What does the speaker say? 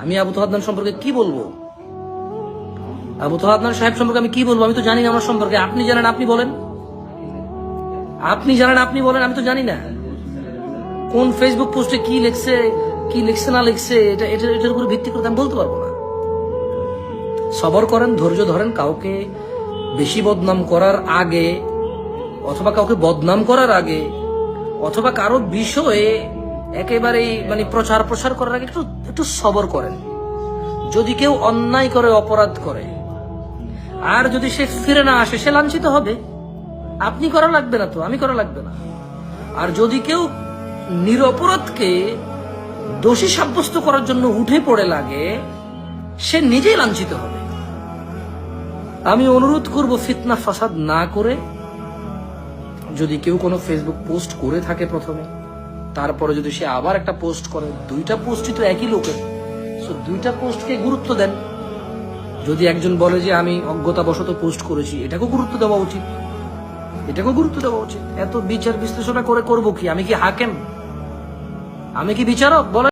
আমি আবু তোহা আদনান সম্পর্কে কি বলবো? আবু তোহা আদনান সাহেব সম্পর্কে আমি কি বলবো? আমি তো জানি না আমার সম্পর্কে। আপনি জানেন, আপনি বলেন। আপনি জানেন, আপনি বলেন। আমি তো জানি না কোন ফেসবুক পোস্টে কি লিখছে, কি লিখছে না লিখছে, এটার উপর ভিত্তি করে আমি বলতে পারবো না। সবর করেন, ধৈর্য ধরেন। কাউকে বেশি বদনাম করার আগে, অথবা কাউকে বদনাম করার আগে, অথবা কারো বিষয়ে একেবারে মানে প্রচার করার আগে একটু একটু সবর করেন। যদি কেউ অন্যায় করে, অপরাধ করে, আর যদি সে ফিরে না আসে, সে লাঞ্ছিত হবে। আপনি করা লাগবে না তো, আমি করা লাগবে না। আর যদি কেউ নিরপরাধকে দোষী সাব্যস্ত করার জন্য উঠে পড়ে লাগে, সে নিজেই লাঞ্ছিত হবে। আমি অনুরোধ করব ফিতনা ফাসাদ না করে, যদি কেউ কোনো ফেসবুক পোস্ট করে থাকে প্রথমে, তারপরে যদি সে আবার একটা পোস্ট করে, দুইটা পোস্টই তো একই লোকের, দুইটা পোস্টকে গুরুত্ব দেন। যদি একজন বলে যে আমি অজ্ঞতাবশত পোস্ট করেছি, এটাকেও গুরুত্ব দেওয়া উচিত, এটাকেও গুরুত্ব দেওয়া উচিত। এত বিচার বিশ্লেষণা করে করবো কি? আমি কি হাকেম? আমি কি বিচারক? বলেন।